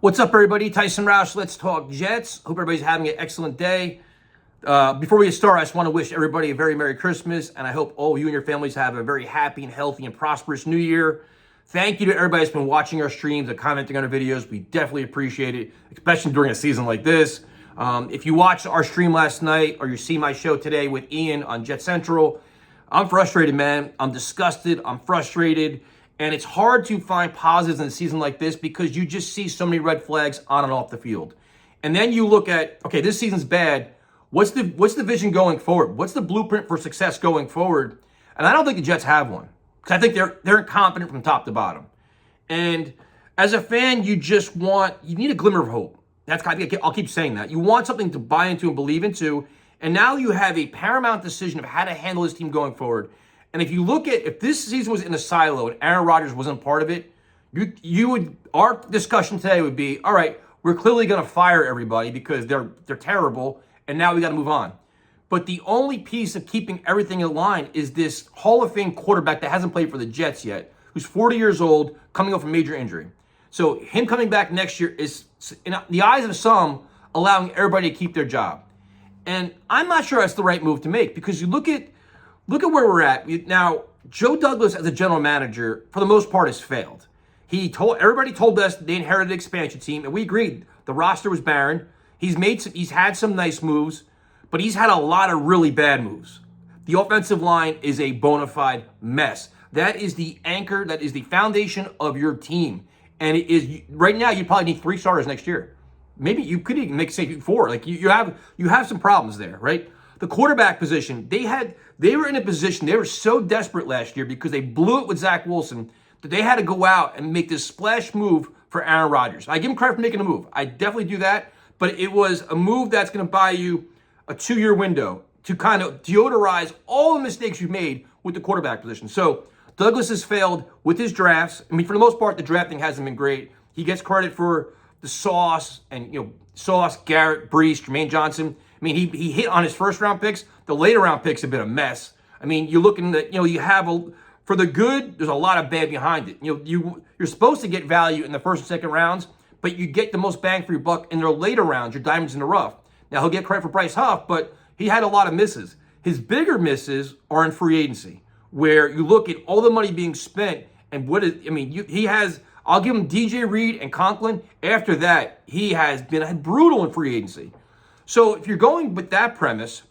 What's up, everybody? Tyson Roush, Let's Talk Jets. Hope everybody's having an excellent day. Before we get started, I just want to wish everybody a very Merry Christmas, and I hope all of you and your families have a very happy and healthy and prosperous New Year. Thank you to everybody that's been watching our streams and commenting on our videos. We definitely appreciate it, especially during a season like this. If you watched our stream last night or you see my show today with Ian on Jet Central, I'm frustrated, man. I'm disgusted. I'm frustrated. And it's hard to find positives in a season like this because you just see so many red flags on and off the field. And then you look at, okay, this season's bad. What's the vision going forward? What's the blueprint for success going forward? And I don't think the Jets have one because I think they're incompetent from top to bottom. And as a fan, you need a glimmer of hope. I'll keep saying that. You want something to buy into and believe into. And now you have a paramount decision of how to handle this team going forward. And if this season was in a silo and Aaron Rodgers wasn't part of it, our discussion today would be, all right, we're clearly going to fire everybody because they're terrible, and now we got to move on. But the only piece of keeping everything in line is this Hall of Fame quarterback that hasn't played for the Jets yet, who's 40 years old, coming off a major injury. So him coming back next year is, in the eyes of some, allowing everybody to keep their job. And I'm not sure that's the right move to make because you look at where we're at. Now, Joe Douglas as a general manager, for the most part, has failed. Everybody told us they inherited the expansion team, and we agreed. The roster was barren. He's had some nice moves, but he's had a lot of really bad moves. The offensive line is a bona fide mess. That is the anchor, that is the foundation of your team. And it is right now, you probably need 3 starters next year. Maybe you could even make, say, 4. Like you have some problems there, right? The quarterback position, they were in a position, they were so desperate last year because they blew it with Zach Wilson that they had to go out and make this splash move for Aaron Rodgers. I give him credit for making a move. I definitely do that, but it was a move that's going to buy you a 2-year window to kind of deodorize all the mistakes you've made with the quarterback position. So Douglas has failed with his drafts. I mean, for the most part, the drafting hasn't been great. He gets credit for the Sauce and, Sauce, Garrett, Brees, Jermaine Johnson. I mean, he hit on his first-round picks. The later-round picks have been a mess. I mean, you're looking at, you have for the good, there's a lot of bad behind it. You're supposed to get value in the first and second rounds, but you get the most bang for your buck in their later rounds, your diamonds in the rough. Now, he'll get credit for Bryce Huff, but he had a lot of misses. His bigger misses are in free agency, where you look at all the money being spent and I'll give him DJ Reed and Conklin. After that, he has been brutal in free agency. So if you're going with that premise,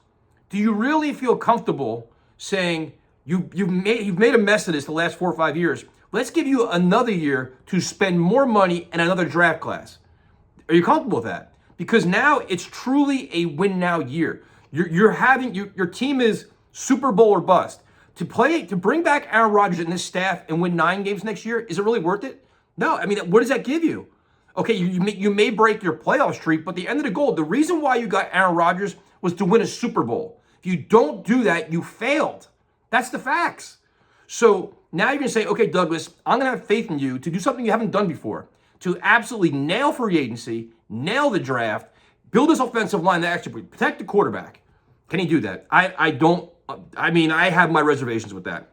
do you really feel comfortable saying you've made a mess of this the last 4 or 5 years? Let's give you another year to spend more money in another draft class. Are you comfortable with that? Because now it's truly a win now year. Your team is Super Bowl or bust. To bring back Aaron Rodgers and this staff and win 9 games next year, is it really worth it? No. I mean, what does that give you? Okay, you may break your playoff streak, but the end of the goal, the reason why you got Aaron Rodgers was to win a Super Bowl. If you don't do that, you failed. That's the facts. So now you're going to say, okay, Douglas, I'm going to have faith in you to do something you haven't done before, to absolutely nail free agency, nail the draft, build this offensive line that actually protect the quarterback. Can he do that? I have my reservations with that.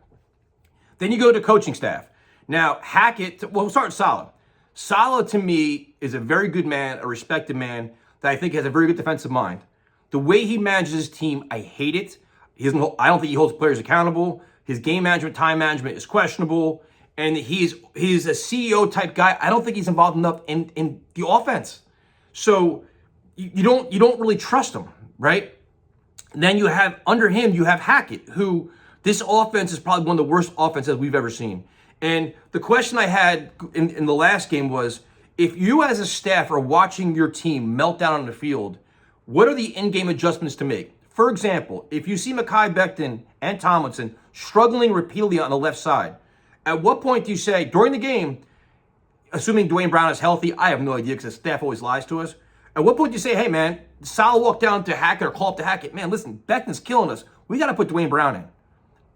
Then you go to coaching staff. Now, Hackett, we'll start with Saleh. Saleh, to me, is a very good man, a respected man that I think has a very good defensive mind. The way he manages his team, I hate it. I don't think he holds players accountable. His game management, time management is questionable. And he's a CEO type guy. I don't think he's involved enough in the offense. So you don't really trust him, right? And then under him, you have Hackett, who this offense is probably one of the worst offenses we've ever seen. And the question I had in the last game was, if you as a staff are watching your team melt down on the field, what are the in-game adjustments to make? For example, if you see Mekhi Becton and Tomlinson struggling repeatedly on the left side, at what point do you say, during the game, assuming Dwayne Brown is healthy, I have no idea because the staff always lies to us, at what point do you say, hey man, Sal walk down to Hackett or call up to Hackett, man, listen, Becton's killing us. We got to put Dwayne Brown in.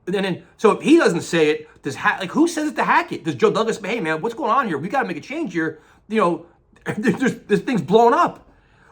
And then, so if he doesn't say it, who says it to Hackett? Does Joe Douglas say, hey man, what's going on here? We got to make a change here. This thing's blown up.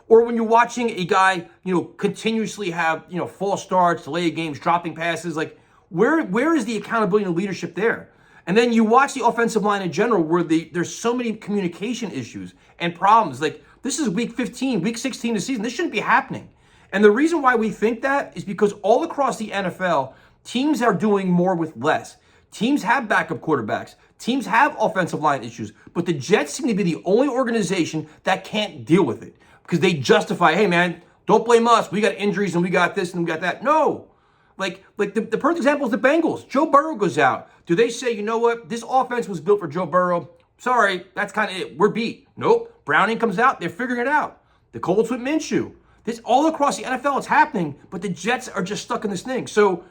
Or when you're watching a guy, continuously have, false starts, delayed games, dropping passes, like where is the accountability and leadership there? And then you watch the offensive line in general where there's so many communication issues and problems. Like, this is week 15, week 16 of the season. This shouldn't be happening. And the reason why we think that is because all across the NFL, teams are doing more with less. Teams have backup quarterbacks. Teams have offensive line issues. But the Jets seem to be the only organization that can't deal with it because they justify, hey, man, don't blame us. We got injuries and we got this and we got that. No. Like the perfect example is the Bengals. Joe Burrow goes out. Do they say, you know what? This offense was built for Joe Burrow. Sorry, that's kind of it. We're beat. Nope. Browning comes out. They're figuring it out. The Colts with Minshew. This all across the NFL, it's happening, but the Jets are just stuck in this thing. So,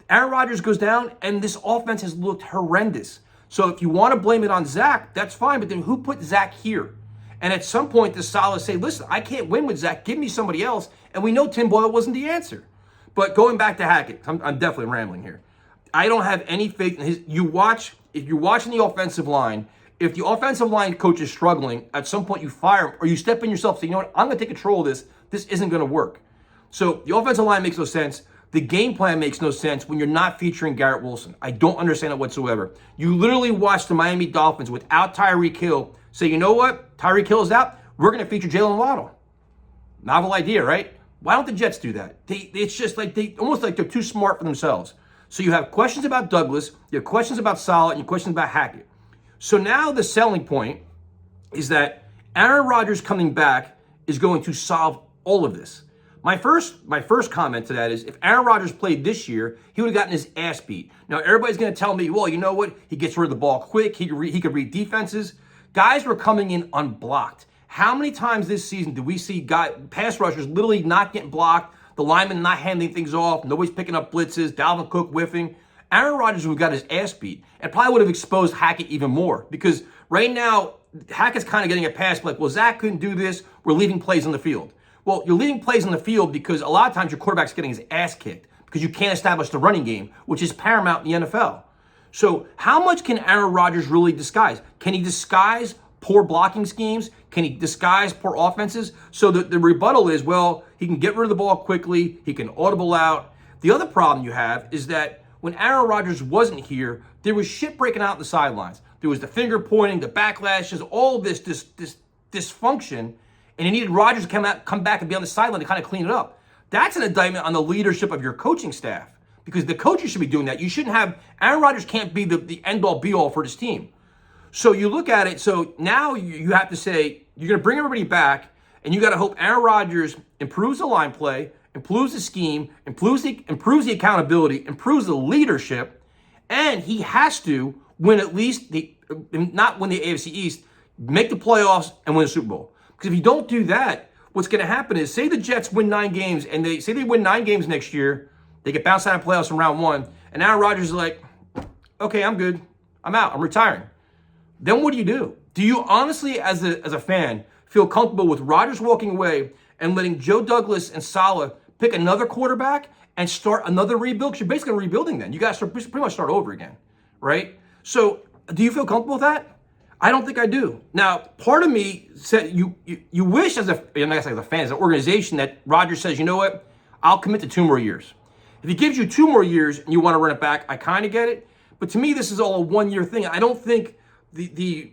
Aaron Rodgers goes down, and this offense has looked horrendous. So if you want to blame it on Zach, that's fine, but then who put Zach here? And at some point, the Salah say, listen, I can't win with Zach. Give me somebody else. And we know Tim Boyle wasn't the answer. But going back to Hackett, I'm definitely rambling here. I don't have any faith in his. If you're watching the offensive line, if the offensive line coach is struggling, at some point you fire him or you step in yourself and say, you know what, I'm going to take control of this. This isn't going to work. So the offensive line makes no sense. The game plan makes no sense when you're not featuring Garrett Wilson. I don't understand it whatsoever. You literally watch the Miami Dolphins without Tyreek Hill say, you know what, Tyreek Hill is out. We're going to feature Jalen Waddle. Novel idea, right? Why don't the Jets do that? It's just like almost like they're too smart for themselves. So you have questions about Douglas, you have questions about Salah, and you have questions about Hackett. So now the selling point is that Aaron Rodgers coming back is going to solve all of this. My first comment to that is if Aaron Rodgers played this year, he would have gotten his ass beat. Now everybody's going to tell me, well, you know what? He gets rid of the ball quick. He could read defenses. Guys were coming in unblocked. How many times this season did we see pass rushers literally not getting blocked, the linemen not handing things off, nobody's picking up blitzes, Dalvin Cook whiffing? Aaron Rodgers would have got his ass beat and probably would have exposed Hackett even more because right now, Hackett's kind of getting a pass like, well, Zach couldn't do this. We're leaving plays on the field. Well, you're leaving plays on the field because a lot of times your quarterback's getting his ass kicked because you can't establish the running game, which is paramount in the NFL. So how much can Aaron Rodgers really disguise? Can he disguise poor blocking schemes? Can he disguise poor offenses? So the rebuttal is, well, he can get rid of the ball quickly. He can audible out. The other problem you have is that when Aaron Rodgers wasn't here, there was shit breaking out in the sidelines. There was the finger pointing, the backlashes, all this dysfunction, and you needed Rodgers to come back and be on the sideline to kind of clean it up. That's an indictment on the leadership of your coaching staff because the coaches should be doing that. You shouldn't have Aaron Rodgers can't be the end-all be-all for this team. So you look at it, so now you have to say, you're going to bring everybody back, and you got to hope Aaron Rodgers improves the line play, improves the scheme, improves the accountability, improves the leadership, and he has to win at least not win the AFC East, make the playoffs, and win the Super Bowl. Because if you don't do that, what's going to happen is, say the Jets win 9 games, and they win 9 games next year, they get bounced out of playoffs in round 1, and Aaron Rodgers is like, okay, I'm good. I'm out. I'm retiring. Then what do? Do you honestly, as a fan, feel comfortable with Rodgers walking away and letting Joe Douglas and Salah pick another quarterback and start another rebuild? Because you're basically rebuilding then. You guys pretty much start over again, right? So do you feel comfortable with that? I don't think I do. Now, part of me said you wish as a fan, as an organization, that Rodgers says, you know what, I'll commit to 2 more years. If he gives you 2 more years and you want to run it back, I kind of get it. But to me, this is all a 1-year thing. I don't think the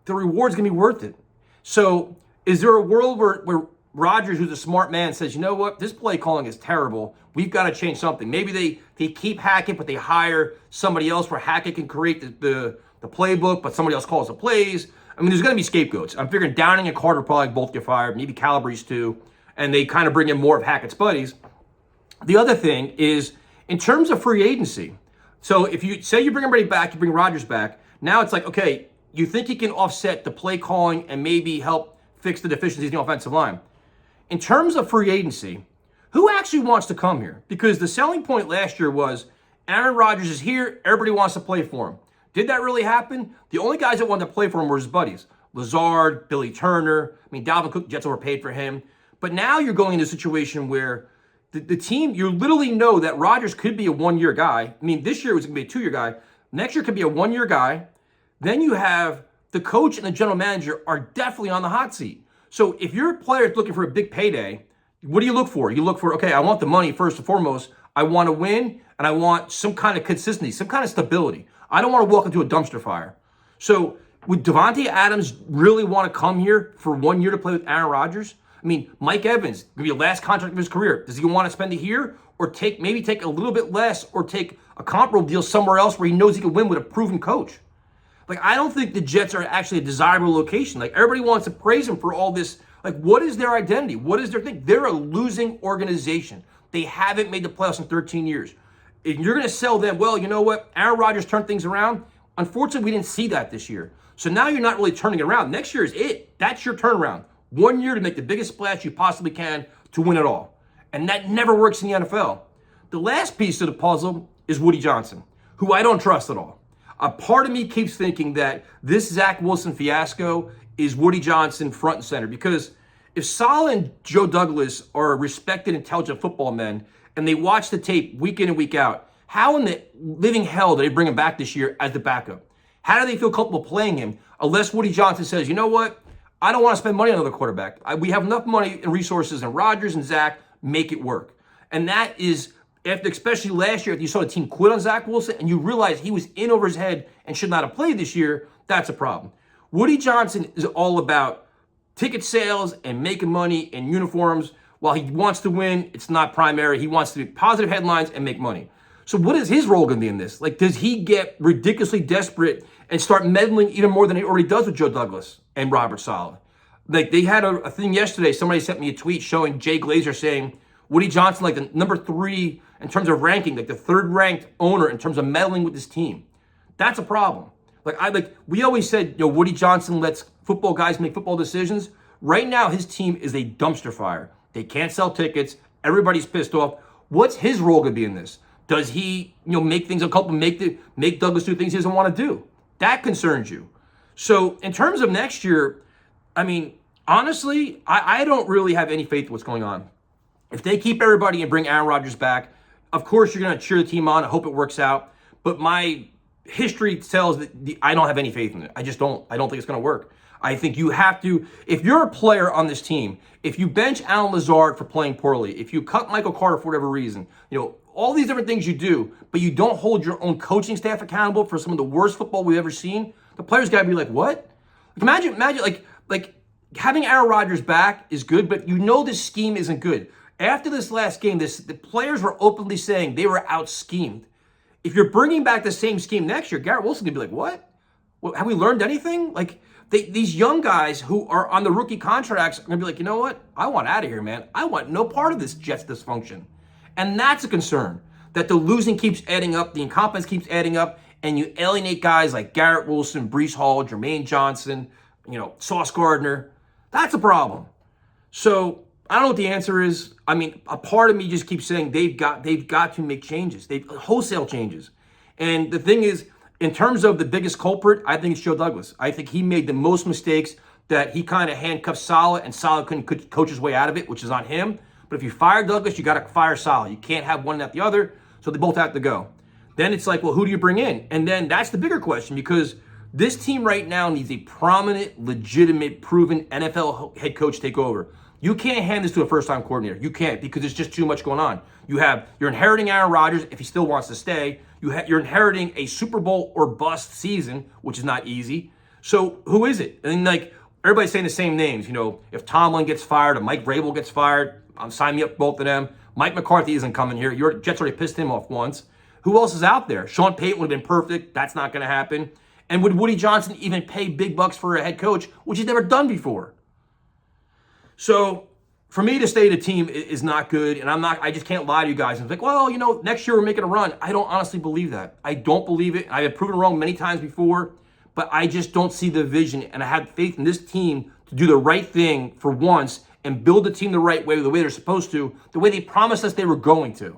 reward's gonna be worth it. So is there a world where Rodgers, who's a smart man, says, you know what, this play calling is terrible. We've got to change something. Maybe they keep Hackett, but they hire somebody else where Hackett can create the playbook, but somebody else calls the plays. I mean, there's going to be scapegoats. I'm figuring Downing and Carter probably both get fired, maybe Calabrese too, and they kind of bring in more of Hackett's buddies. The other thing is, in terms of free agency, so if you say you bring everybody back, you bring Rodgers back, now it's like, okay, you think he can offset the play calling and maybe help fix the deficiencies in the offensive line. In terms of free agency, who actually wants to come here? Because the selling point last year was Aaron Rodgers is here, everybody wants to play for him. Did that really happen? The only guys that wanted to play for him were his buddies. Lazard, Billy Turner, Dalvin Cook, Jets overpaid for him. But now you're going into a situation where the team, you literally know that Rodgers could be a 1-year guy. This year it was going to be a 2-year guy. Next year could be a 1-year guy. Then you have the coach and the general manager are definitely on the hot seat. So if you're a player looking for a big payday, what do you look for? You look for, okay, I want the money first and foremost. I want to win, and I want some kind of consistency, some kind of stability. I don't want to walk into a dumpster fire. So would Devontae Adams really want to come here for 1 year to play with Aaron Rodgers? I mean, Mike Evans, going to be the last contract of his career. Does he want to spend it here or maybe take a little bit less or take a comparable deal somewhere else where he knows he can win with a proven coach? Like, I don't think the Jets are actually a desirable location. Like, everybody wants to praise him for all this. Like, what is their identity? What is their thing? They're a losing organization. They haven't made the playoffs in 13 years. If you're going to sell them, well, you know what? Aaron Rodgers turned things around. Unfortunately, we didn't see that this year. So now you're not really turning it around. Next year is it. That's your turnaround. 1 year to make the biggest splash you possibly can to win it all. And that never works in the NFL. The last piece of the puzzle is Woody Johnson, who I don't trust at all. A part of me keeps thinking that this Zach Wilson fiasco is Woody Johnson front and center. Because if Saleh and Joe Douglas are respected, intelligent football men, and they watch the tape week in and week out, how in the living hell do they bring him back this year as the backup? How do they feel comfortable playing him unless Woody Johnson says, you know what? I don't want to spend money on another quarterback. We have enough money and resources, and Rodgers and Zach make it work. And that is, after, especially last year, if you saw the team quit on Zach Wilson and you realize he was in over his head and should not have played this year, that's a problem. Woody Johnson is all about ticket sales and making money and uniforms. While he wants to win, it's not primary. He wants to be positive headlines and make money. So what is his role going to be in this? Like, does he get ridiculously desperate and start meddling even more than he already does with Joe Douglas and Robert Saleh? Like, they had a thing yesterday. Somebody sent me a tweet showing Jay Glazer saying Woody Johnson, like the number 3 in terms of ranking, like the 3rd ranked owner in terms of meddling with his team. That's a problem. We always said, you know, Woody Johnson lets football guys make football decisions. Right now, his team is a dumpster fire. They can't sell tickets. Everybody's pissed off. What's his role going to be in this? Does he, you know, make things uncomfortable, make Douglas do things he doesn't want to do? That concerns you. So in terms of next year, I mean, honestly, I don't really have any faith in what's going on. If they keep everybody and bring Aaron Rodgers back, of course you're going to cheer the team on. I hope it works out. But my history tells that I don't have any faith in it. I just don't. I don't think it's going to work. I think you have to, if you're a player on this team, if you bench Alan Lazard for playing poorly, if you cut Michael Carter for whatever reason, you know, all these different things you do, but you don't hold your own coaching staff accountable for some of the worst football we've ever seen, the players got to be like, what? Imagine like having Aaron Rodgers back is good, but you know this scheme isn't good. After this last game, the players were openly saying they were out-schemed. If you're bringing back the same scheme next year, Garrett Wilson's going to be like, what? Have we learned anything? Like, these young guys who are on the rookie contracts are going to be like, you know what? I want out of here, man. I want no part of this Jets dysfunction. And that's a concern, that the losing keeps adding up, the incompetence keeps adding up, and you alienate guys like Garrett Wilson, Breece Hall, Jermaine Johnson, you know, Sauce Gardner. That's a problem. So I don't know what the answer is. I mean, a part of me just keeps saying they've got to make changes. Wholesale changes. And the thing is, in terms of the biggest culprit, I think it's Joe Douglas. I think he made the most mistakes, that he kind of handcuffed Saleh, and Saleh couldn't coach his way out of it, which is on him. But if you fire Douglas, you got to fire Saleh. You can't have one without the other, so they both have to go. Then it's like, well, who do you bring in? And then that's the bigger question, because this team right now needs a prominent, legitimate, proven NFL head coach to take over. You can't hand this to a first-time coordinator. You can't, because there's just too much going on. You're inheriting Aaron Rodgers if he still wants to stay. You're inheriting a Super Bowl or bust season, which is not easy. So who is it? And like, everybody's saying the same names. You know, if Tomlin gets fired or Mike Vrabel gets fired, sign me up, both of them. Mike McCarthy isn't coming here. Your Jets already pissed him off once. Who else is out there? Sean Payton would have been perfect. That's not going to happen. And would Woody Johnson even pay big bucks for a head coach, which he's never done before? So for me to stay the team is not good. And I just can't lie to you guys. I'm like, well, you know, next year we're making a run. I don't honestly believe that. I don't believe it. I have proven wrong many times before, but I just don't see the vision. And I have faith in this team to do the right thing for once and build the team the right way, the way they're supposed to, the way they promised us they were going to.